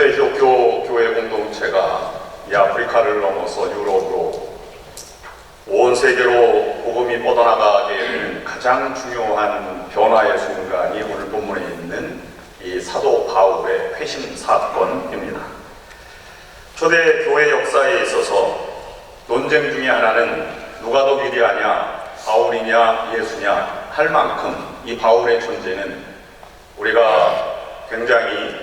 에티오피아 교회 공동체가 이 아프리카를 넘어서 유럽으로 온 세계로 복음이 뻗어나가게 되는 가장 중요한 변화의 순간이 오늘 본문에 있는 이 사도 바울의 회심 사건입니다. 초대 교회 역사에 있어서 논쟁 중에 하나는 누가 더 위대하냐, 바울이냐 예수냐 할 만큼 이 바울의 존재는 우리가 굉장히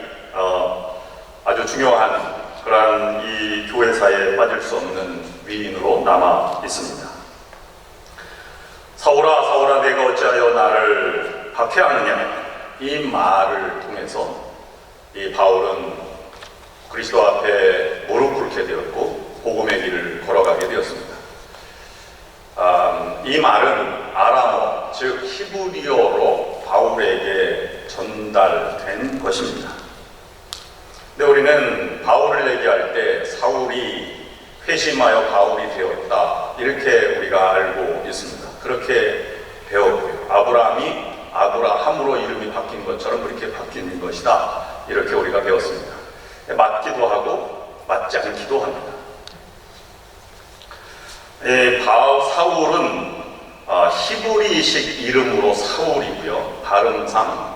아주 중요한 그러한 이 교회사에 빠질 수 없는 위인으로 남아 있습니다. 사울아 사울아 내가 어찌하여 나를 박해하느냐, 이 말을 통해서 이 바울은 그리스도 앞에 무릎 꿇게 되었고 복음의 길을 걸어가게 되었습니다. 이 말은 아람어 즉 히브리어로 바울에게 전달된 것입니다. 근데 우리는 바울을 얘기할 때 사울이 회심하여 바울이 되었다 이렇게 우리가 알고 있습니다. 그렇게 배웠고요. 아브라함이 아브라함으로 이름이 바뀐 것처럼 그렇게 바뀐 것이다 이렇게 우리가 배웠습니다. 맞기도 하고 맞지 않기도 합니다. 사울은 히브리식 이름으로 사울이고요. 발음상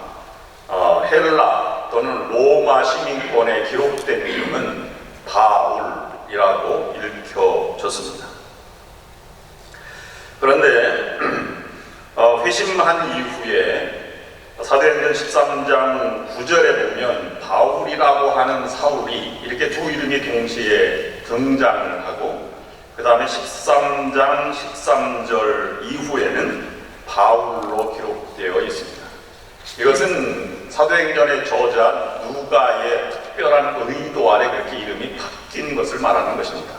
헬라 또는 로마 시민권에 기록된 이름은 바울이라고 읽혀졌습니다. 그런데 회심한 이후에 사도행전 13장 9절에 보면 바울이라고 하는 사울이 이렇게 두 이름이 동시에 등장을 하고 그 다음에 13장 13절 이후에는 바울로 기록되어 있습니다. 이것은 사도행전의 저자 누가의 특별한 의도 아래 그렇게 이름이 바뀐 것을 말하는 것입니다.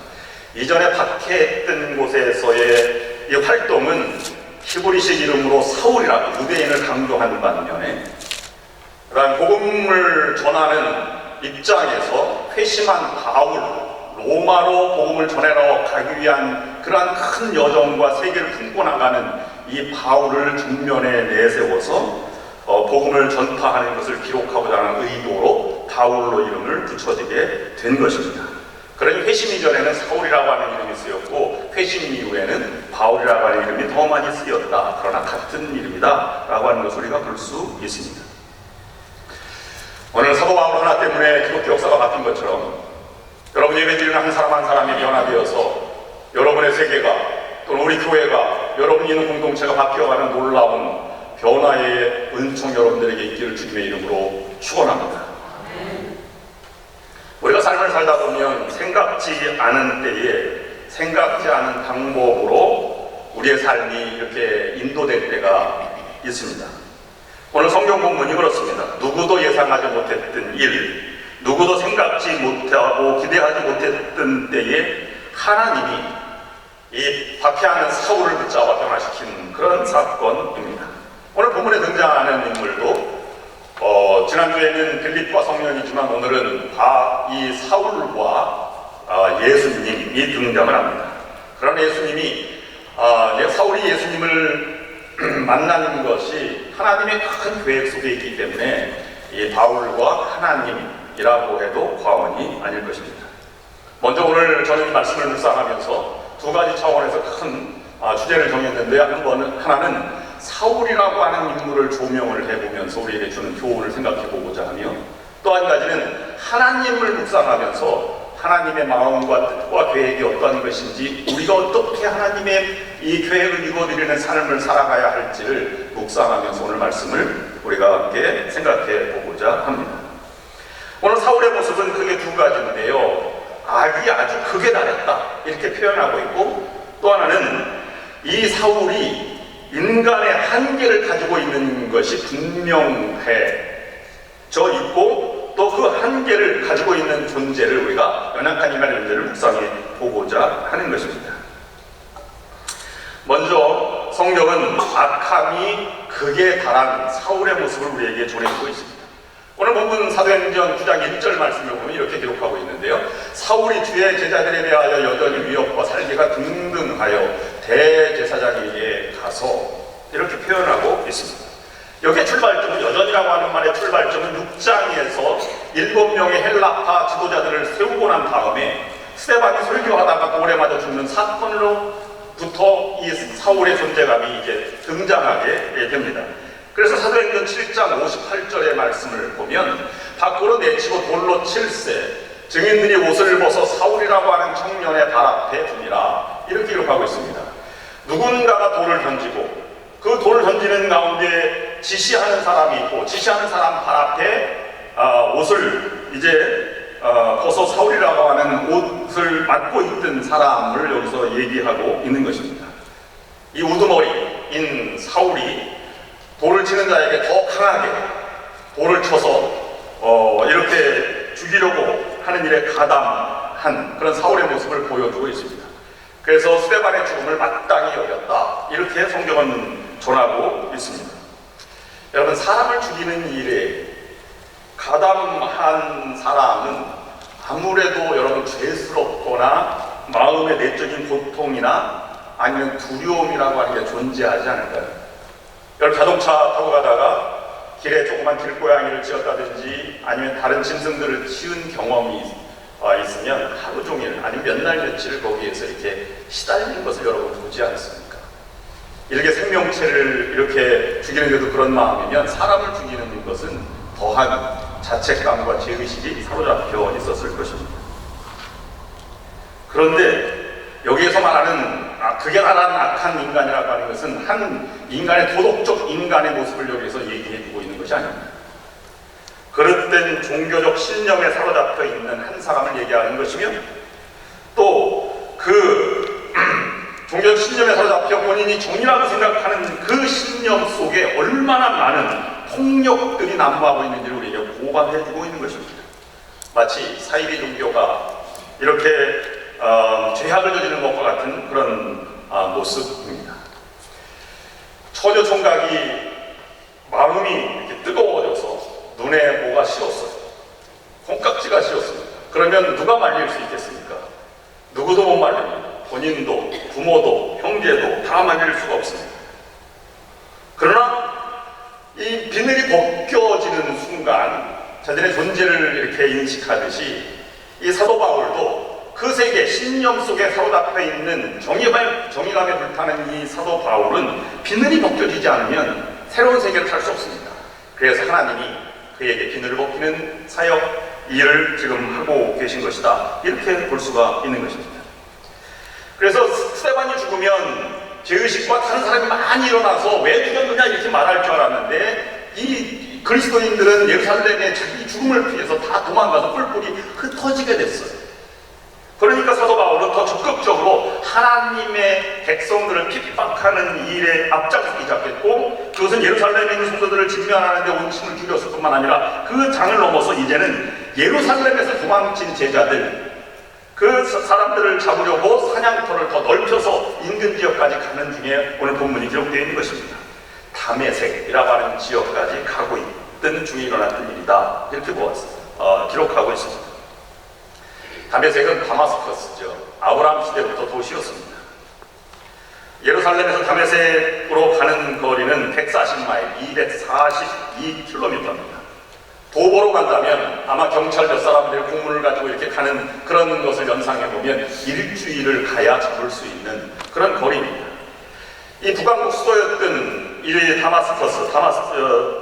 이전에 박해했던 곳에서의 이 활동은 히브리식 이름으로 사울이라고 유대인을 강조하는 반면에 그다음 복음을 전하는 입장에서 회심한 바울, 로마로 복음을 전하러 가기 위한 그러한 큰 여정과 세계를 품고 나가는 이 바울을 중면에 내세워서 복음을 전파하는 것을 기록하고자 하는 의도로 바울로 이름을 붙여지게 된 것입니다. 그러니 회심 이전에는 사울이라고 하는 이름이 쓰였고 회심 이후에는 바울이라고 하는 이름이 더 많이 쓰였다. 그러나 같은 이름이다 라고 하는 것을 우리가 볼 수 있습니다. 오늘 사도 바울 하나 때문에 기독교 역사가 바뀐 것처럼 여러분 예배드리는 한 사람 한 사람이 변화되어서 여러분의 세계가 또는 우리 교회가 여러분이 있는 공동체가 바뀌어가는 놀라운 변화의 은총 여러분들에게 있기를 주님의 이름으로 축원합니다. 우리가 삶을 살다 보면 생각지 않은 때에 생각지 않은 방법으로 우리의 삶이 이렇게 인도될 때가 있습니다. 오늘 성경 본문이 그렇습니다. 누구도 예상하지 못했던 일, 누구도 생각지 못하고 기대하지 못했던 때에 하나님이 이 박해하는 사울을 붙잡아 변화시킨 그런 사건입니다. 오늘 본문에 등장하는 인물도 지난주에는 빌립과 성령이지만 오늘은 이 사울과 예수님이 등장을 합니다. 그러나 예수님이 사울이 예수님을 만나는 것이 하나님의 큰 계획 속에 있기 때문에 이 바울과 하나님이라고 해도 과언이 아닐 것입니다. 먼저 오늘 저는 이 말씀을 묵상하면서 두 가지 차원에서 큰 주제를 정했는데 하나는 사울이라고 하는 인물을 조명을 해보면서 우리에게 주는 교훈을 생각해보고자 하며 또 한 가지는 하나님을 묵상하면서 하나님의 마음과 뜻과 계획이 어떤 것인지 우리가 어떻게 하나님의 이 계획을 이루어드리는 삶을 살아가야 할지를 묵상하면서 오늘 말씀을 우리가 함께 생각해보고자 합니다. 오늘 사울의 모습은 크게 두 가지인데요. 악이 아주 극에 달했다 이렇게 표현하고 있고 또 하나는 이 사울이 인간의 한계를 가지고 있는 것이 분명해져 있고 또 그 한계를 가지고 있는 존재를 우리가 연약한 인간의 존재를 묵상해 보고자 하는 것입니다. 먼저 성경은 악함이 극에 달한 사울의 모습을 우리에게 전해주고 있습니다. 오늘 본문 사도행전 9장 1절 말씀을 보면 이렇게 기록하고 있는데요. 사울이 주의 제자들에 대하여 여전히 위협과 살기가 등등하여 대제사장에게 가서 이렇게 표현하고 있습니다. 여기에 출발점은 여전이라고 하는 말의 출발점은 6장에서 7명의 헬라파 지도자들을 세우고 난 다음에 스데반이 설교하다가 돌에 맞아 죽는 사건으로부터 이 사울의 존재감이 이제 등장하게 됩니다. 그래서 사도행전 7장 58절의 말씀을 보면 밖으로 내치고 돌로 칠세 증인들이 옷을 벗어 사울이라고 하는 청년의 발 앞에 두니라 이렇게 기록하고 있습니다. 누군가가 돌을 던지고 그 돌을 던지는 가운데 지시하는 사람이 있고 지시하는 사람 발 앞에 옷을 이제 벗어 사울이라고 하는 옷을 맞고 있던 사람을 여기서 얘기하고 있는 것입니다. 이 우두머리인 사울이 돌을 치는 자에게 더 강하게 돌을 쳐서 이렇게 죽이려고 하는 일에 가담한 그런 사울의 모습을 보여주고 있습니다. 그래서 스데반의 죽음을 마땅히 여겼다 이렇게 성경은 전하고 있습니다. 여러분, 사람을 죽이는 일에 가담한 사람은 아무래도 여러분 죄스럽거나 마음의 내적인 고통이나 아니면 두려움이라고 하는 게 존재하지 않을까요? 여러분, 자동차 타고 가다가 길에 조그만 길고양이를 치었다든지 아니면 다른 짐승들을 치은 경험이 있으면 하루 종일 아니면 몇 날 며칠 거기에서 이렇게 시달리는 것을 여러분 보지 않습니까? 이렇게 생명체를 이렇게 죽이는데도 그런 마음이면 사람을 죽이는 것은 더한 자책감과 죄의식이 사로잡혀 있었을 것입니다. 그런데 여기에서 말하는 극악한 악한 인간이라고 하는 것은 한 인간의 도덕적 인간의 모습을 여기서 얘기해주고 있는 것이 아닙니다. 그릇된 종교적 신념에 사로잡혀 있는 한 사람을 얘기하는 것이며 또 그 종교적 신념에 사로잡혀 본인이 정의라고 생각하는 그 신념 속에 얼마나 많은 폭력들이 난무하고 있는지를 우리에게 고발해주고 있는 것입니다. 마치 사이비 종교가 이렇게 죄악을 저지르는 것과 같은 그런 모습입니다. 처녀 총각이 마음이 이렇게 뜨거워져서 눈에 뭐가 씌었어요. 콩깍지가 씌었습니다. 그러면 누가 말릴 수 있겠습니까? 누구도 못 말립니다. 본인도 부모도 형제도 다 말릴 수가 없습니다. 그러나 이 비늘이 벗겨지는 순간 자신의 존재를 이렇게 인식하듯이 이 사도 바울도 그 세계 신념 속에 사로잡혀 있는 정의감에 불타는 이 사도 바울은 비늘이 벗겨지지 않으면 새로운 세계를 탈 수 없습니다. 그래서 하나님이 그에게 비늘을 벗기는 사역 일을 지금 하고 계신 것이다 이렇게 볼 수가 있는 것입니다. 그래서 스데반이 죽으면 죄의식과 다른 사람이 많이 일어나서 왜 죽였느냐 이렇게 말할 줄 알았는데 이 그리스도인들은 예루살렘에 자기 죽음을 피해서 다 도망가서 뿔뿔이 흩어지게 됐어요. 그러니까 사도 바울은 더 적극적으로 하나님의 백성들을 핍박하는 일에 앞장서기 시작했고 그것은 예루살렘에 있는 성도들을 진면하는 데 온심을 기울였을 뿐만 아니라 그 장을 넘어서 이제는 예루살렘에서 도망친 제자들 그 사람들을 잡으려고 사냥터를 더 넓혀서 인근 지역까지 가는 중에 오늘 본문이 기록되어 있는 것입니다. 다메섹이라고 하는 지역까지 가고 있던 중에 일어났던 일이다 이렇게 기록하고 있습니다. 다메섹은 다마스커스죠. 아브라함 시대부터 도시였습니다. 예루살렘에서 다메섹으로 가는 거리는 140마일, 242km입니다. 도보로 간다면 아마 경찰 몇 사람들이 공문을 가지고 이렇게 가는 그런 것을 연상해보면 일주일을 가야 잡을 수 있는 그런 거리입니다. 이 북왕국 수도였던 이 다마스커스,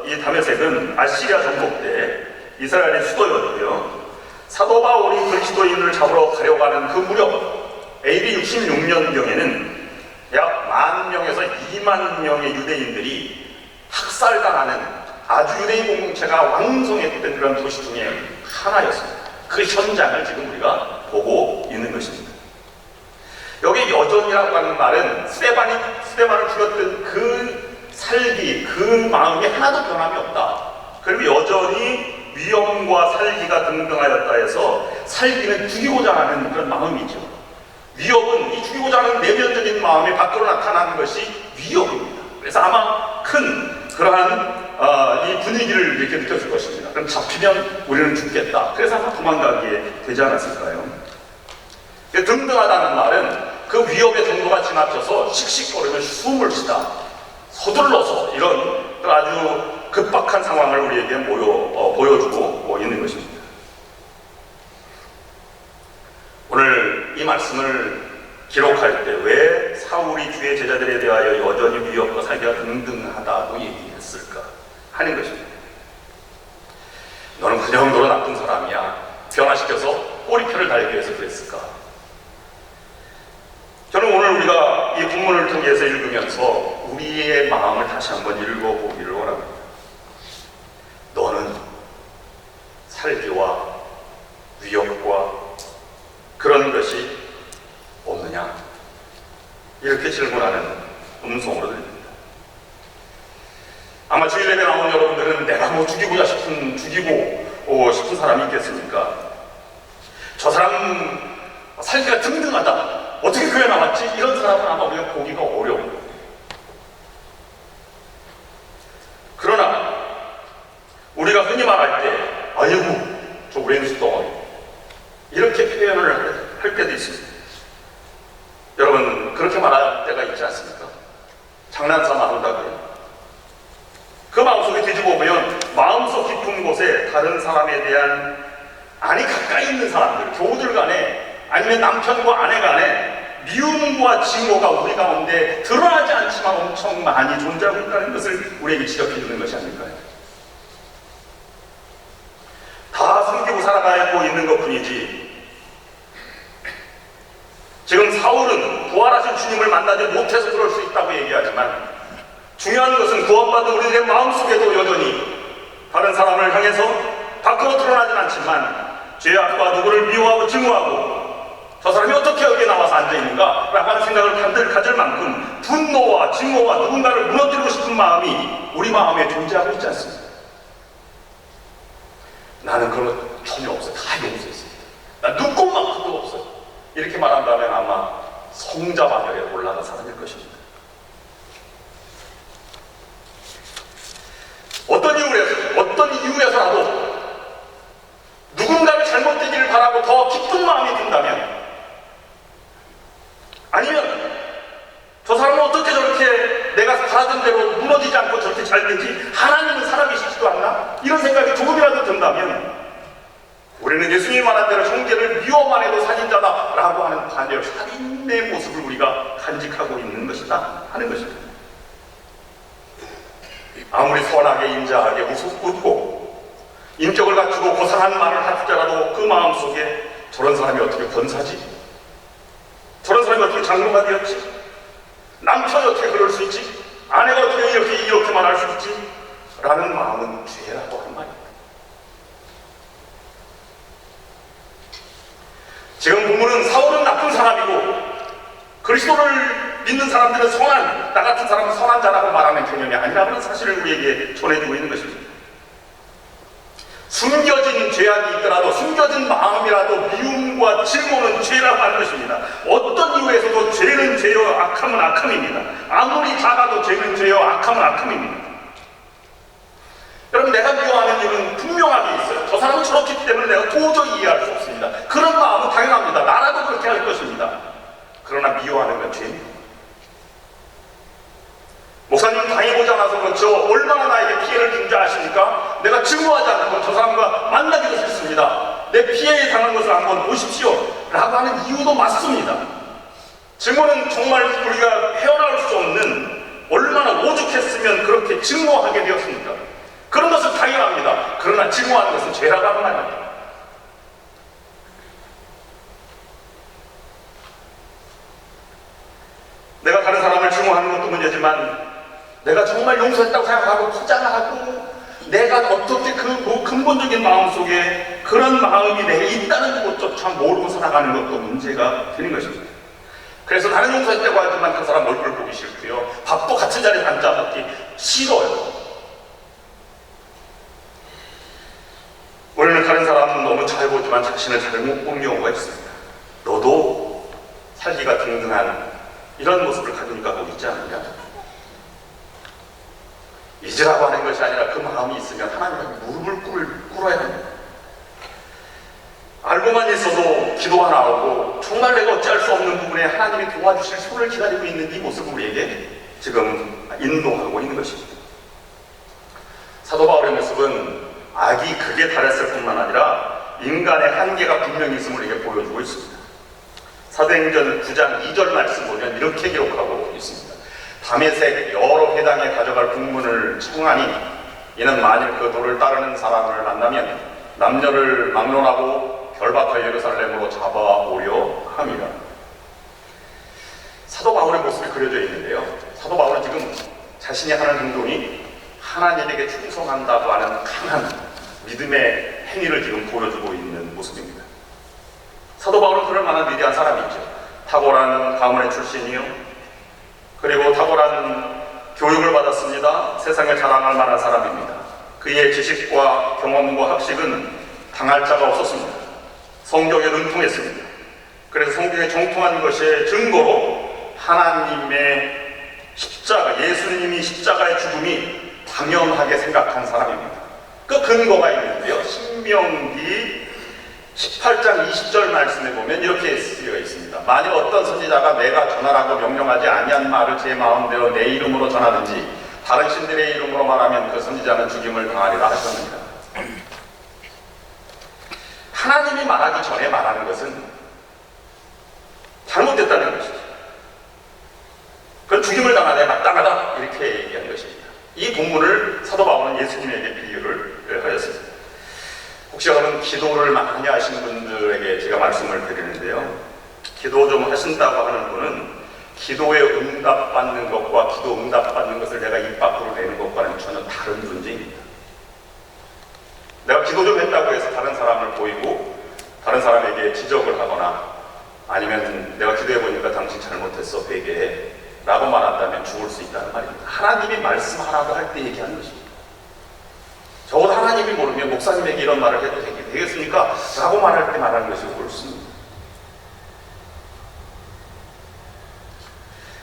이 다메섹은 아시리아 정복 때 이스라엘의 수도였고요. 사도 바울이 그리스도인을 잡으러 가려고 하는 그 무렵 AD 66년경에는 약 10,000명에서 20,000명의 유대인들이 학살당하는 아주 유대인 공동체가 왕성했던 그런 도시 중에 하나였습니다. 그 현장을 지금 우리가 보고 있는 것입니다. 여기 여전이라고 하는 말은 스데반을 죽였던 그 살기, 그 마음이 하나도 변함이 없다. 그리고 여전히 위험과 살기가 등등하였다 해서 살기는 죽이고자 하는 그런 마음이죠. 위협은 이 죽이고자 하는 내면적인 마음이 밖으로 나타나는 것이 위협입니다. 그래서 아마 큰 그러한 이 분위기를 이렇게 느꼈을 것입니다. 그럼 잡히면 우리는 죽겠다. 그래서 아마 도망가게 되지 않았을까요? 등등하다는 말은 그 위협의 정도가 지나쳐서 씩씩거리며 숨을 쉬다, 서둘러서 이런 아주 급박한 상황을 우리에게 보여주고 있는 것입니다. 말씀을 기록할 때 왜 사울이 주의 제자들에 대하여 여전히 위협과 살기가 등등하다고 얘기했을까 하는 것입니다. 너는 그 정도로 나쁜 사람이야, 변화시켜서 꼬리표를 달기 위해서 그랬을까? 저는 오늘 우리가 이 본문을 통해서 읽으면서 우리의 마음을 다시 한번 읽어보기를 원합니다. 너는 살기와 위협과 그런 것이 없느냐? 이렇게 질문하는 음성으로 들립니다. 아마 주일 예배 나온 여러분들은 내가 뭐 죽이고 싶은 사람이 있겠습니까? 저 사람 살기가 등등하다, 어떻게 교회 나왔지? 이런 사람은 아마 우리가 보기가 어려워요. 그러나 우리가 흔히 말할 때 아이고 저 왼수 덩어리, 이렇게 표현을 할 때도 있습니다. 여러분, 그렇게 말할 때가 있지 않습니까? 장난삼아 한다고요. 그 마음속에 뒤집어 보면 마음속 깊은 곳에 다른 사람에 대한, 아니 가까이 있는 사람들, 교우들 간에 아니면 남편과 아내 간에 미움과 증오가 우리 가운데 드러나지 않지만 엄청 많이 존재하고 있다는 것을 우리에게 지적해 주는 것이 아닐까요? 다 숨기고 살아가고 있는 것 뿐이지, 지금 사울은 부활하신 주님을 만나지 못해서 그럴 수 있다고 얘기하지만 중요한 것은 구원받은 우리들의 마음속에도 여전히 다른 사람을 향해서 밖으로 드러나진 않지만 죄 악과 누구를 미워하고 증오하고 저 사람이 어떻게 여기에 나와서 앉아있는가 라고 하는 생각을 가질 만큼 분노와 증오와 누군가를 무너뜨리고 싶은 마음이 우리 마음에 존재하고 있지 않습니까? 나는 그런 거 전혀 없어요. 다 용서했습니다. 난 눈꼽만큼도 없어요. 이렇게 말한다면 아마 성자 반열에 올라간 사람일 것입니다. 어떤 이유에서라도 누군가를 잘못되기를 바라고 더 깊은 마음이 든다면, 아니면 저 사람은 어떻게 저렇게 내가 바라던 대로 무너지지 않고 저렇게 잘 되지, 하나님은 살아계시지도 않나? 이런 생각이 조금이라도 든다면 우리는 예수님이 말한 대로 형제를 미워만 해도 살인자다 라고 하는 반열, 살인의 모습을 우리가 간직하고 있는 것이다 하는 것입니다. 아무리 선하게 인자하게 웃고 인격을 갖추고 고상한 말을 할지라도 그 마음속에 저런 사람이 어떻게 권사지? 저런 사람이 어떻게 장로가 되었지? 남편이 어떻게 그럴 수 있지? 아내가 어떻게 이렇게 말할 수 있지? 라는 마음은 죄라고 하는 말입니다. 지금 본문은 사울은 나쁜 사람이고 그리스도를 믿는 사람들은 선한, 나 같은 사람은 선한 자라고 말하는 개념이 아니라는 사실을 우리에게 전해주고 있는 것입니다. 숨겨진 죄악이 있더라도, 숨겨진 마음이라도 미움과 증오는 죄라고 하는 것입니다. 어떤 이유에서도 죄는 죄요, 악함은 악함입니다. 아무리 작아도 죄는 죄요, 악함은 악함입니다. 여러분, 내가 미워하는 이유는 분명하게 있어요. 저 사람은 저렇기 때문에 내가 도저히 이해할 수 없습니다. 그런 마음은 당연합니다. 나라도 그렇게 할 것입니다. 그러나 미워하는 건 죄입니다. 목사님 당해보지 않아서 그렇죠. 얼마나 나에게 피해를 준 줄 아십니까? 내가 증오하지 않고 저 사람과 만나기도 싫습니다. 내 피해에 당한 것을 한번 보십시오 라고 하는 이유도 맞습니다. 증오는 정말 우리가 헤어나올 수 없는, 얼마나 오죽했으면 그렇게 증오하게 되었습니까? 그런 것은 당연합니다. 그러나 증오하는 것은 죄라고 하는 말입니다. 내가 다른 사람을 증오하는 것도 문제지만 내가 정말 용서했다고 생각하고 포장하고 내가 어떻게 그 근본적인 마음속에 그런 마음이 내게 있다는 것조차 모르고 살아가는 것도 문제가 되는 것입니다. 그래서 나는 용서했다고 하지만 그 사람 얼굴 보기 싫고요, 밥도 같은 자리에 앉아 먹기 싫어요. 우리는 다른 사람은 너무 잘 보지만 자신을 잘못 본 경우가 있습니다. 너도 살기가 등등한 이런 모습을 가지고 있지 않느냐? 잊으라고 하는 것이 아니라 그 마음이 있으면 하나님께 무릎을 꿇어야 합니다. 알고만 있어도 기도가 나오고 정말 내가 어찌할 수 없는 부분에 하나님이 도와주실 손을 기다리고 있는 이 모습을 우리에게 지금 인도하고 있는 것입니다. 사도 바울의 모습은 악이 극에 달했을 뿐만 아니라 인간의 한계가 분명히 있음을 우리에게 보여주고 있습니다. 사도행전 9장 2절 말씀 보면 이렇게 기록하고 있습니다. 다메섹 여러 회당에 가져갈 국문을 청하니 이는 만일 그 도를 따르는 사람을 만나면 남녀를 막론하고 결박하여 예루살렘으로 잡아오려 함이라. 사도 바울의 모습이 그려져 있는데요. 사도 바울은 지금 자신이 하는 행동이 하나님에게 충성한다고 하는 강한 믿음의 행위를 지금 보여주고 있는 모습입니다. 사도 바울은 그럴 만한 위대한 사람이죠. 탁월한 가문의 출신이요, 그리고 탁월한 교육을 받았습니다. 세상에 자랑할 만한 사람입니다. 그의 지식과 경험과 학식은 당할 자가 없었습니다. 성경에 능통했습니다. 그래서 성경에 정통한 것의 증거로 하나님의 십자가, 예수님이 십자가의 죽음이 당연하게 생각한 사람입니다. 그 근거가 있는데요. 신명기 18장 20절 말씀에 보면 이렇게 쓰여 있습니다. 만일 어떤 선지자가 내가 전하라고 명령하지 아니한 말을 제 마음대로 내 이름으로 전하든지 다른 신들의 이름으로 말하면 그 선지자는 죽임을 당하리라 하셨습니다. 하나님이 말하기 전에 말하는 것은 잘못됐다는 것이죠. 그건 죽임을 당하되 마땅하다 이렇게 얘기한 것입니다. 이 본문을 사도 바울은 예수님에게 비유를 하였습니다. 혹시 여러분 기도를 많이 하신 분들에게 제가 말씀을 드리는데요, 기도 좀 하신다고 하는 분은 기도에 응답받는 것과 기도 응답받는 것을 내가 입 밖으로 내는 것과는 전혀 다른 존재입니다. 내가 기도 좀 했다고 해서 다른 사람을 보이고 다른 사람에게 지적을 하거나 아니면 내가 기도해 보니까 당신 잘못했어 회개해 라고 말한다면 죽을 수 있다는 말입니다. 하나님이 말씀하라고 할 때 얘기하는 것입니다. 적어도 하나님이 모르면 목사님에게 이런 말을 해도 되겠습니까? 라고 말할 때 말하는 것이 옳습니다.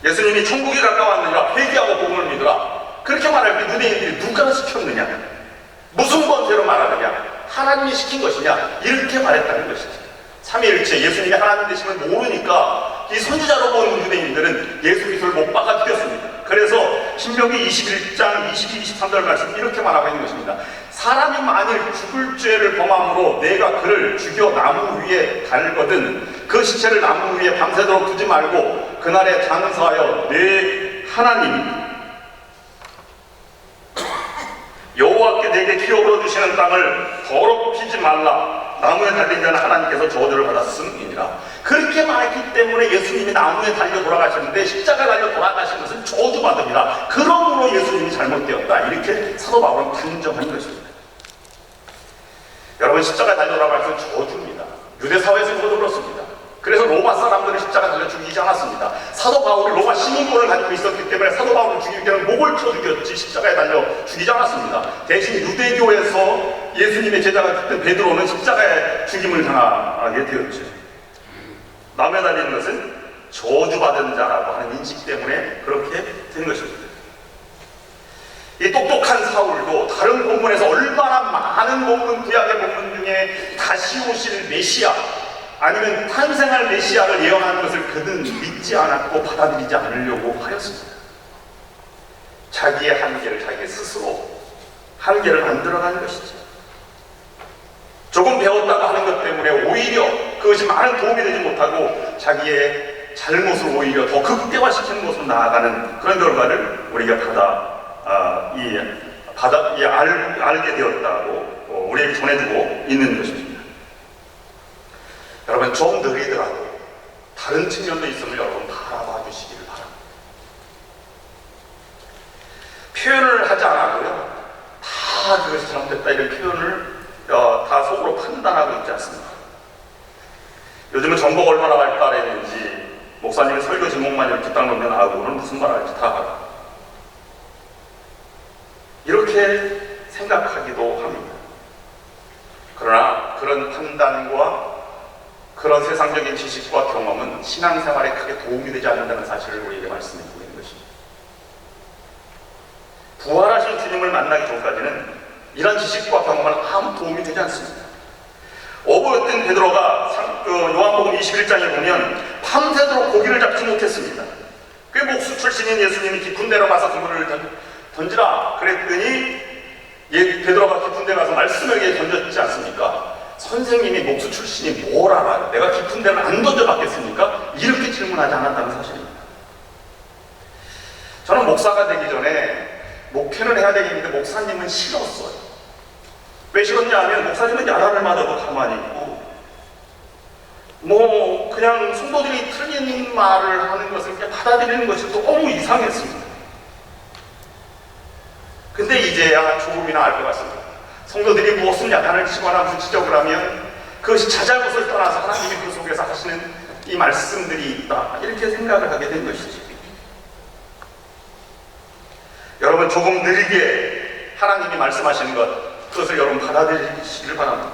예수님이 천국이 가까웠느니라 회개하고 복음을 믿으라 그렇게 말할 때 유대인들이 누가 시켰느냐, 무슨 권세로 말하느냐, 하나님이 시킨 것이냐 이렇게 말했다는 것이죠. 삼위일체 예수님이 하나님 되심을 모르니까 이 선지자로 본 유대인들은 예수 그리스도를 못 박아 죽였습니다. 그래서 신명기 21장 22, 23절 말씀 이렇게 말하고 있는 것입니다. 사람이 만일 죽을 죄를 범함으로 내가 그를 죽여 나무 위에 달거든 그 시체를 나무 위에 밤새도록 두지 말고 그날에 장사하여 내 하나님 여호와께 내게 기업으로 주시는 땅을 더럽히지 말라. 나무에 달린 자는 하나님께서 저주를 받았음이니라. 그렇게 말했기 때문에 예수님이 나무에 달려 돌아가셨는데 십자가 달려 돌아가신 것은 저주받습니다. 그러므로 예수님이 잘못되었다 이렇게 사도 바울은 단정한 것입니다. 여러분, 십자가 달려 돌아갈 것은 저주입니다. 유대 사회에서 모두 그렇습니다. 그래서 로마 사람들은 십자가 달려 죽이지 않았습니다. 사도 바울이 로마 시민권을 가지고 있었기 때문에 사도 바울을 죽일 때는 목을 쳐 죽였지 십자가에 달려 죽이지 않았습니다. 대신 유대교에서 예수님의 제자가 됐던 베드로는 십자가에 죽임을 당하게 되었죠. 나무에 달리는 것은 저주받은 자라고 하는 인식 때문에 그렇게 된 것입니다. 이 똑똑한 사울도 다른 본문에서 얼마나 많은 본문, 구약의 본문 중에 다시 오실 메시아 아니면 탄생할 메시아를 예언하는 것을 그는 믿지 않았고 받아들이지 않으려고 하였습니다. 자기의 한계를 자기 스스로 한계를 만들어가는 것이죠. 조금 배웠다고 하는 것 때문에 오히려 그것이 많은 도움이 되지 못하고 자기의 잘못을 오히려 더 극대화시키는 것으로 나아가는 그런 결과를 우리가 알게 되었다고 우리에게 전해주고 있는 것입니다. 여러분, 좀 느리더라도 다른 측면도 있으면 여러분 바라봐 주시기를 바랍니다. 표현을 하지 않아도요, 다 그것이 잘못됐다 이런 표현을 다 속으로 판단하고 있지 않습니까? 요즘은 정보가 얼마나 발달했는지 목사님이 설교 제목만 이렇게 딱 놓으면 오늘 무슨 말 할지 다 알아. 이렇게 생각하기도 합니다. 그러나 그런 판단과 그런 세상적인 지식과 경험은 신앙생활에 크게 도움이 되지 않는다는 사실을 우리에게 말씀해주고 있는 것입니다. 부활하신 주님을 만나기 전까지는 이런 지식과 경험은 아무 도움이 되지 않습니다. 어부였던 베드로가 요한복음 21장에 보면 밤새도록 고기를 잡지 못했습니다. 그 목수 출신인 예수님이 깊은 데로 가서 그물을 던지라 그랬더니 베드로가 깊은 데 가서 말씀을 던졌지 않습니까? 선생님이 목수 출신이 뭘 알아요? 내가 깊은 데는 안 던져봤겠습니까? 이렇게 질문하지 않았다는 사실입니다. 저는 목사가 되기 전에 목회는 해야 되겠는데 목사님은 싫었어요. 왜 싫었냐 하면 목사님은 야단을 맞아도 가만히 있고 그냥 성도들이 틀린 말을 하는 것을 그냥 받아들이는 것이 너무 이상했습니다. 근데 이제야 조금이나 알 것 같습니다. 성도들이 무엇을 야단을 치거나 무슨 지적을 하면 그것이 자잘것을 떠나서 하나님이 그 속에서 하시는 이 말씀들이 있다, 이렇게 생각을 하게 된 것이죠. 여러분, 조금 느리게 하나님이 말씀하시는 것, 그것을 여러분 받아들이시길 바랍니다.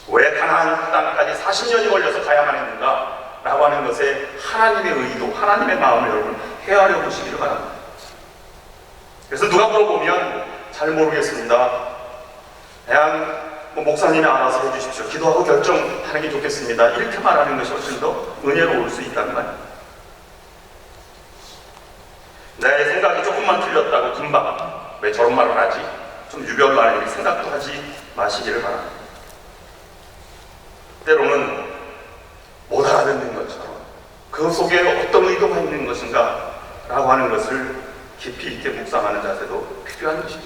왜 가나안 땅까지 40년이 걸려서 가야만 했는가 라고 하는 것에 하나님의 의도, 하나님의 마음을 여러분 헤아려 보시기를 바랍니다. 그래서 누가 물어보면 잘 모르겠습니다, 그냥 목사님이 알아서 해주십시오, 기도하고 결정하는 게 좋겠습니다, 이렇게 말하는 것이 훨씬 더 은혜로울 수 있다는 말입니다. 내 생각이 조금만 틀렸다고 금방 왜 저런 말을 하지? 좀 유별로 하는 생각도 하지 마시기를 바랍니다. 때로는 못 알아듣는 것처럼 그 속에 어떤 의도가 있는 것인가 라고 하는 것을 깊이 있게 묵상하는 자세도 필요한 것이죠.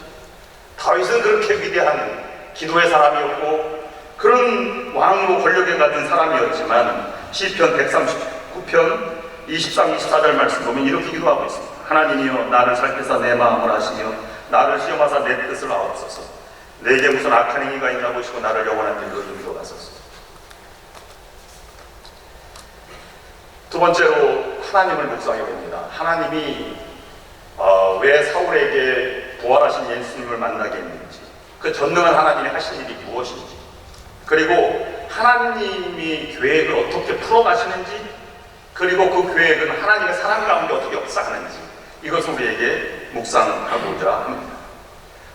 다윗은 그렇게 위대한 기도의 사람이었고 그런 왕으로 권력에 갖은 사람이었지만 시편 139편 23, 24절 말씀 보면 이렇게 기도하고 있습니다. 하나님이여, 나를 살피사 내 마음을 아시며 나를 시험하사 내 뜻을 아옵소서. 내게 무슨 악한 행위가 있나 보시고 나를 영원한 길로 인도하소서. 두 번째로 하나님을 묵상해 봅니다. 하나님이 왜 사울에게 부활하신 예수님을 만나게 했는지, 그 전능한 하나님이 하신 일이 무엇인지, 그리고 하나님이 계획을 어떻게 풀어가시는지, 그리고 그 계획은 하나님의 사랑 가운데 어떻게 역사하는지, 이것을 우리에게 묵상하고자 합니다.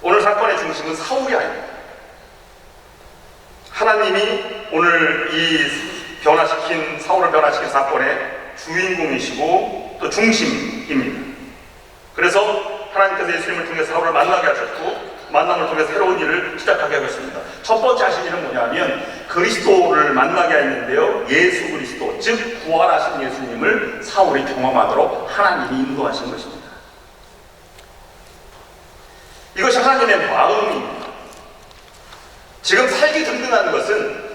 오늘 사건의 중심은 사울이 아닙니다. 하나님이 오늘 이 사울을 변화시킨 사건의 주인공이시고 또 중심입니다. 그래서 하나님께서 예수님을 통해 사울을 만나게 하셨고 만남을 통해 새로운 일을 시작하게 하셨습니다. 첫 번째 하신 일은 뭐냐면 그리스도를 만나게 했는데요, 예수 그리스도, 즉 부활하신 예수님을 사울이 경험하도록 하나님이 인도하신 것입니다. 이것이 하나님의 마음입니다. 지금 살기 든든한 것은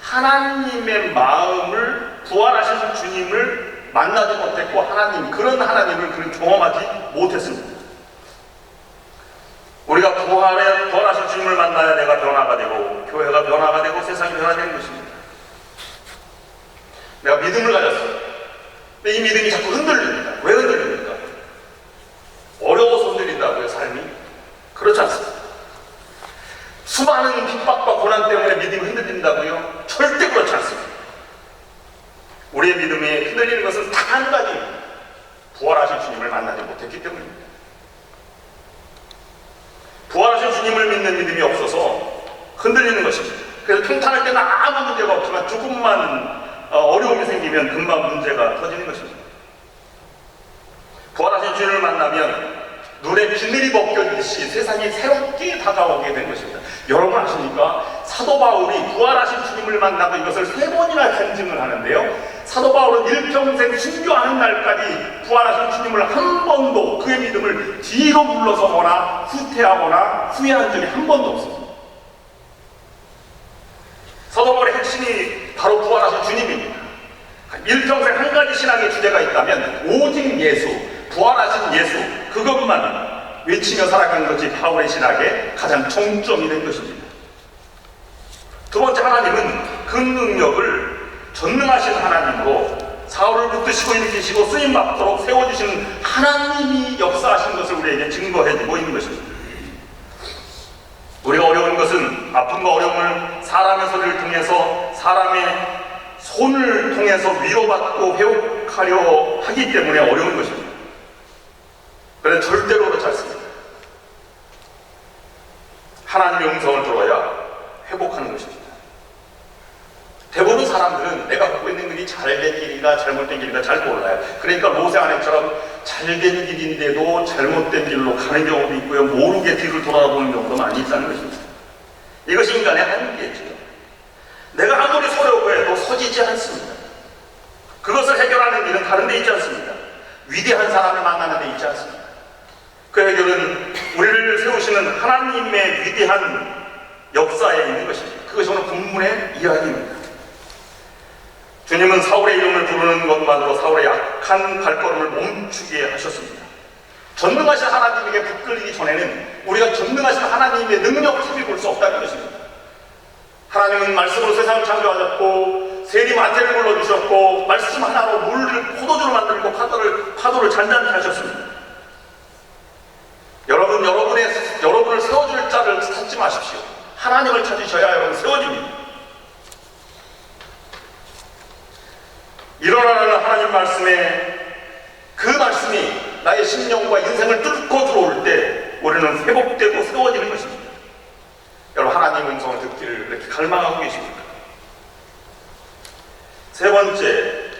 하나님의 마음을, 부활하신 주님을 만나지 못했고 그런 하나님을 그런 경험하지 못했습니다. 우리가 부활하신 주님을 만나야 내가 변화가 되고 교회가 변화가 되고 세상이 변화되는 것입니다. 내가 믿음을 가졌어요. 근데 이 믿음이 자꾸 흔들립니다. 왜 흔들립니까? 어려워서 흔들린다고요, 삶이? 그렇지 않습니다. 수많은 핍박과 고난 때문에 믿음이 흔들린다고요? 절대 그렇지 않습니다. 우리의 믿음이 흔들리는 것은 단 한 가지입니다. 부활하신 주님을 만나지 못했기 때문입니다. 부활하신 주님을 믿는 믿음이 없어서 흔들리는 것입니다. 그래서 평탄할 때는 아무 문제가 없지만 조금만 어려움이 생기면 금방 문제가 터지는 것입니다. 부활하신 주님을 만나면 눈에 비늘이 벗겨지듯이 세상이 새롭게 다가오게 된 것입니다. 여러분 아십니까? 사도 바울이 부활하신 주님을 만나고 이것을 3번이나 간증을 하는데요, 사도 바울은 일평생 순교하는 날까지 부활하신 주님을 한 번도 그의 믿음을 뒤로 물러서거나 후퇴하거나 후회한 적이 한 번도 없습니다. 사도 바울의 핵심이 바로 부활하신 주님입니다. 일평생 한 가지 신앙의 주제가 있다면 오직 예수, 부활하신 예수, 그것만 외치며 살아가는 것이 바울의 신학의 가장 정점이 된 것입니다. 두 번째, 하나님은 그 능력을 전능하신 하나님으로 사울을 붙드시고 일으키시고 쓰임 받도록 세워주시는 하나님이 역사하신 것을 우리에게 증거해주고 있는 것입니다. 우리가 어려운 것은 아픔과 어려움을 사람의 소리를 통해서, 사람의 손을 통해서 위로받고 회복하려 하기 때문에 어려운 것입니다. 그런데 절대로 그렇지 않습니다. 하나님의 음성을 들어야 회복하는 것입니다. 대부분 사람들은 내가 갖고 있는 길이 잘된 길인가 잘못된 길인가 잘 몰라요. 그러니까 모세 아내처럼 잘된 길인데도 잘못된 길로 가는 경우도 있고요, 모르게 뒤를 돌아보는 경우도 많이 있다는 것입니다. 이것이 인간의 한계죠. 내가 아무리 서려고 해도 서지지 않습니다. 그것을 해결하는 길은 다른 데 있지 않습니다. 위대한 사람을 만나는 데 있지 않습니다. 그 해결은 우리를 세우시는 하나님의 위대한 역사에 있는 것입니다. 그것이 오늘 본문의 이야기입니다. 주님은 사울의 이름을 부르는 것만으로 사울의 약한 발걸음을 멈추게 하셨습니다. 전능하신 하나님에게 붙들리기 전에는 우리가 전능하신 하나님의 능력 힘이 볼 수 없다는 것입니다. 하나님은 말씀으로 세상을 창조하셨고 세리 만태를 불러주셨고 말씀 하나로 물을 포도주로 만들고 파도를 잔잔케 하셨습니다. 여러분을 세워줄 자를 찾지 마십시오. 하나님을 찾으셔야 여러분 세워집니다. 일어나라는 하나님 말씀에 그 말씀이 나의 심령과 인생을 뚫고 들어올 때 우리는 회복되고 세워지는 것입니다. 여러분 하나님의 음성을 듣기를 그렇게 갈망하고 계십니까? 세 번째,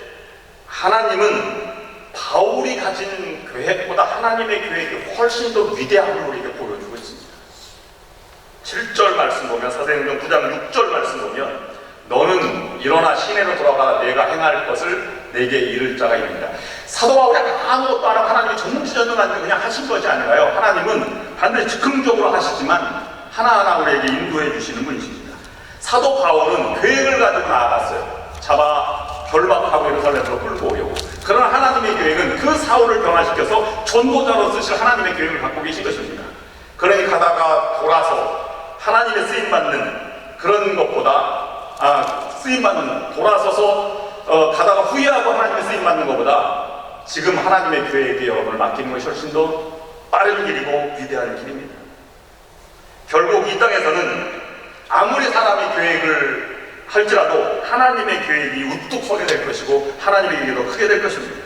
하나님은 바울이 가진 계획보다 하나님의 계획이 훨씬 더 위대함을 우리에게 보여주고 있습니다. 7절 말씀 보면 사도행전 9장 6절 말씀 보면 너는 일어나 시내로 돌아가 내가 행할 것을 내게 이를 자가 있느니라. 사도 바울이 아무것도 안 하고 하나님이 전능지전능한데 그냥 하신 것이 아니라요. 하나님은 반드시 즉흥적으로 하시지만 하나하나 우리에게 인도해 주시는 분이십니다. 사도 바울은 계획을 가지고 나아갔어요. 잡아 결박하고 예루살렘으로 끌고 오려고. 그러나 하나님의 계획은 그 사울을 변화시켜서 전도자로 쓰실 하나님의 계획을 갖고 계신 것입니다. 그러니 가다가 돌아서 하나님의 쓰임받는 그런 것보다 쓰임받는 돌아서서 가다가 후회하고 하나님의 쓰임받는 것보다 지금 하나님의 계획에 여러분을 맡기는 것이 훨씬 더 빠른 길이고 위대한 길입니다. 결국 이 땅에서는 아무리 사람이 계획을 할지라도 하나님의 계획이 우뚝 서게 될 것이고 하나님의 계획이 더 크게 될 것입니다.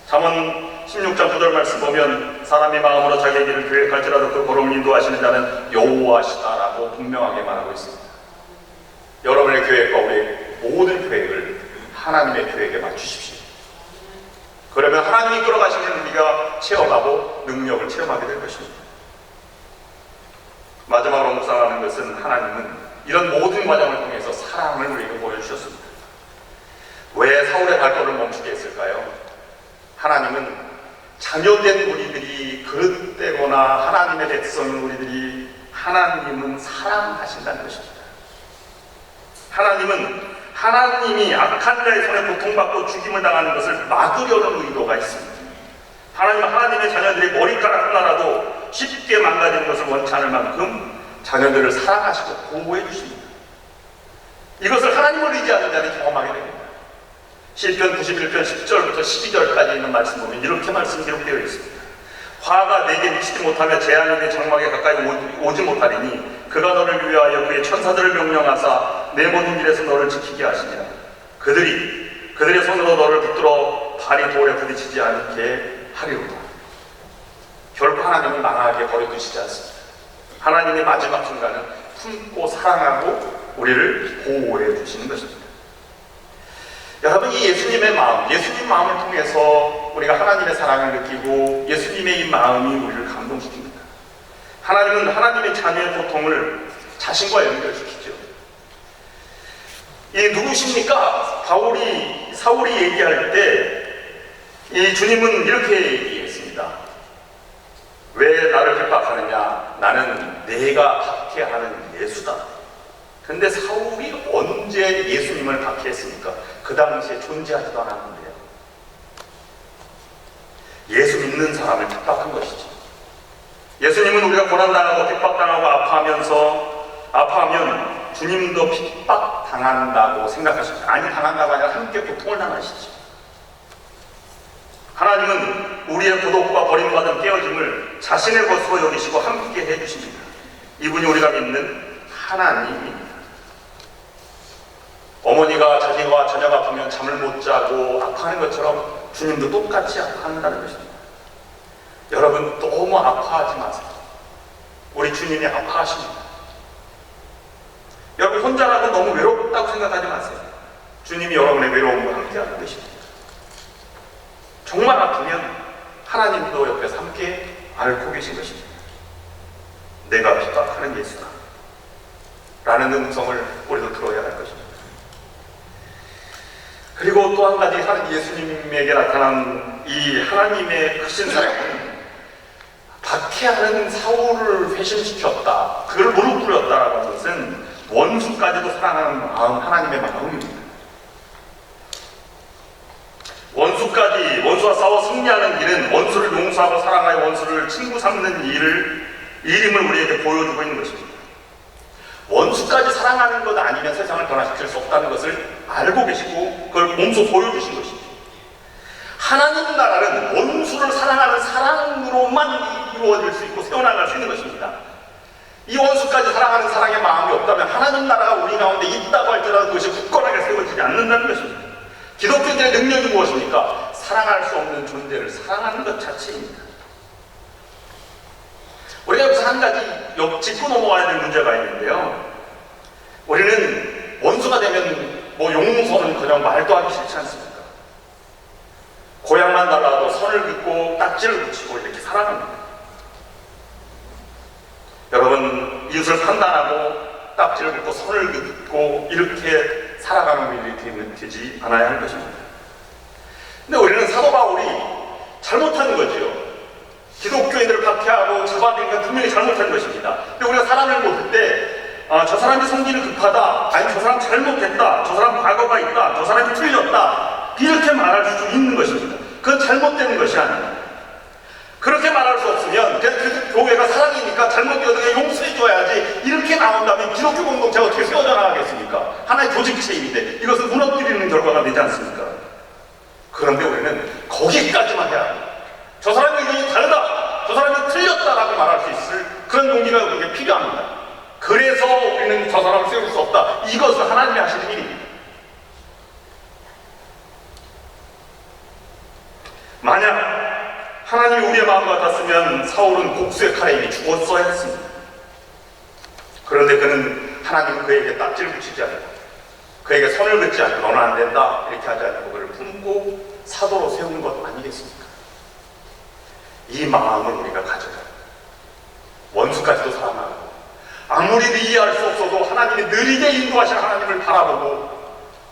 잠언 16장 9절 말씀 보면 사람이 마음으로 자기의 길을 계획할지라도 그 걸음을 인도하시는 자는 여호와시다라고 분명하게 말하고 있습니다. 여러분의 계획과 우리의 모든 계획을 하나님의 계획에 맞추십시오. 그러면 하나님이 끌어가시는 우리가 체험하고 능력을 체험하게 될 것입니다. 마지막으로 묵상하는 것은 하나님은 이런 모든 과정을 통해서 사랑을 우리에게 보여주셨습니다. 왜 사울의 발걸음을 멈추게 했을까요? 하나님은 자녀된 우리들이 그릇되거나 하나님의 백성인 우리들이 하나님은 사랑하신다는 것입니다. 하나님은 하나님이 악한 자의 손에 고통받고 죽임을 당하는 것을 막으려는 의도가 있습니다. 하나님은 하나님의 자녀들이 머리카락 하나라도 쉽게 망가지는 것을 원치 않을 만큼 자녀들을 사랑하시고 보호해 주십니다. 이것을 하나님을 의지하는 자들이 경험하게 됩니다. 시편 91편 10절부터 12절까지 있는 말씀 보면 이렇게 말씀 기록되어 있습니다. 화가 내게 미치지 못하며 재앙이 내 장막에 가까이 오지 못하리니 그가 너를 위하여 그의 천사들을 명령하사 내 모든 길에서 너를 지키게 하시니라. 그들의 손으로 너를 붙들어 발이 돌에 부딪히지 않게 하리로다. 결코 하나님은 망하게 버려두시지 않습니다. 하나님의 마지막 순간은 품고 사랑하고 우리를 보호해 주시는 것입니다. 여러분, 이 예수님의 마음, 예수님 마음을 통해서 우리가 하나님의 사랑을 느끼고 예수님의 이 마음이 우리를 감동시킵니다. 하나님은 하나님의 자녀의 고통을 자신과 연결시키죠. 이 누구십니까? 사울이 얘기할 때 이 주님은 이렇게 얘기했습니다. 왜 나를 핍박하느냐? 나는 내가 박해하는 예수다. 근데 사울이 언제 예수님을 박해했습니까? 그 당시에 존재하지도 않았는데요. 예수 믿는 사람을 핍박한 것이죠. 예수님은 우리가 고난당하고 핍박당하고 아파하면 주님도 핍박당한다고 생각하십니까? 아니, 당한다고 아니라 함께 고통을 당하시죠. 하나님은 우리의 고독과 버림받은 깨어짐을 자신의 것으로 여기시고 함께 해주십니다. 이분이 우리가 믿는 하나님입니다. 어머니가 자기와 자녀가 아프면 잠을 못 자고 아파하는 것처럼 주님도 똑같이 아파한다는 것입니다. 여러분, 너무 아파하지 마세요. 우리 주님이 아파하십니다. 여러분, 혼자라고 너무 외롭다고 생각하지 마세요. 주님이 여러분의 외로움과 함께하는 것입니다. 정말 아프면 하나님도 옆에서 함께 앓고 계신 것입니다. 내가 핍박하는 예수다. 라는 음성을 우리도 들어야 할 것입니다. 그리고 또 한 가지 예수님에게 나타난 이 하나님의 크신 사랑은 박해하는 사울을 회심시켰다, 그를 무릎 꿇였다라는 것은 원수까지도 사랑하는 마음, 하나님의 마음입니다. 원수와 싸워 승리하는 길은 원수를 용서하고 사랑하여 원수를 친구 삼는 일임을 우리에게 보여주고 있는 것입니다. 원수까지 사랑하는 것 아니면 세상을 변화시킬 수 없다는 것을 알고 계시고 그걸 몸소 보여주신 것입니다. 하나님 나라는 원수를 사랑하는 사랑으로만 이루어질 수 있고 세워나갈 수 있는 것입니다. 이 원수까지 사랑하는 사랑의 마음이 없다면 하나님 나라가 우리 가운데 있다고 할지라도 그것이 굳건하게 세워지지 않는다는 것입니다. 기독교인들의 능력이 무엇입니까? 사랑할 수 없는 존재를 사랑하는 것 자체입니다. 우리가 여기서 한 가지 짚고 넘어가야 될 문제가 있는데요. 우리는 원수가 되면 용서는 그냥 말도 하기 싫지 않습니까? 고향만 달라도 선을 긋고 딱지를 붙이고 이렇게 살아갑니다. 여러분, 이웃을 판단하고 딱지를 긋고 선을 긋고 이렇게 살아가는 일이 되지 않아야 할 것입니다. 근데 우리는 사도 바울이 잘못한 거지요. 기독교인들을 박해하고 잡아들인 건 분명히 잘못한 것입니다. 근데 우리가 사람을 볼 때 저 사람이 성질이 급하다, 아니 저 사람 잘못했다, 저 사람 과거가 있다, 저 사람이 틀렸다, 이렇게 말할 수 있는 것입니다. 그건 잘못된 것이 아닙니다. 그렇게 말할 수 없으면 그냥 그 교회가 사랑이니까 잘못되어도 그냥 용서해줘야지 이렇게 나온다면 기독교 공동체가 어떻게 세워져 나가겠습니까? 하나의 조직체인데 이것은 무너뜨리는 결과가 되지 않습니까? 그런데 우리는 거기까지만 해야 합니다. 저 사람의 의견이 다르다, 저 사람이 틀렸다라고 말할 수 있을 그런 용기가 그게 필요합니다. 그래서 우리는 저 사람을 세울 수 없다. 이것은 하나님이 하시는 일입니다. 만약 하나님이 우리의 마음 같았으면 사울은 복수의 칼에 이미 죽었어야 했습니다. 그런데 하나님은 그에게 딱지를 붙이지 않고 그에게 선을 긋지 않고 너는 안 된다 이렇게 하지 않고 그를 품고 사도로 세우는 것 아니겠습니까? 이 마음을 우리가 가져야 합니다. 원수까지도 사랑하고 아무리 이해할 수 없어도 하나님이 느리게 인도하시는 하나님을 바라보고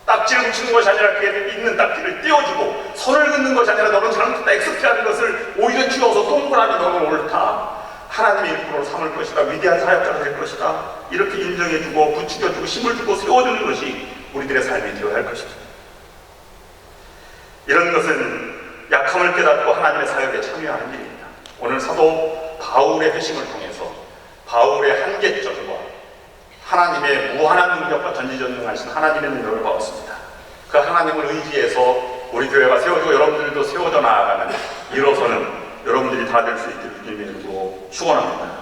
딱지를 붙이는 것이 아니라 그에 있는 딱지를 띄워주고 선을 긋는 것이 아니라 너는 잘못했다 엑스피하는 것을 오히려 쥐어서 동그라미 너는 옳다, 하나님의 일꾼으로 삼을 것이다, 위대한 사역자가 될 것이다, 이렇게 인정해주고 부추겨주고 힘을 주고 세워주는 것이 우리들의 삶이 되어야 할 것입니다. 이런 것은 약함을 깨닫고 하나님의 사역에 참여하는 일입니다. 오늘 사도 바울의 회심을 통해서 바울의 한계점과 하나님의 무한한 능력과 전지전능하신 하나님의 능력을 보았습니다. 그 하나님을 의지해서 우리 교회가 세워지고 여러분들도 세워져 나아가는 일어서는 여러분들이 다 될 수 있기를 주님의 이름으로 축원합니다.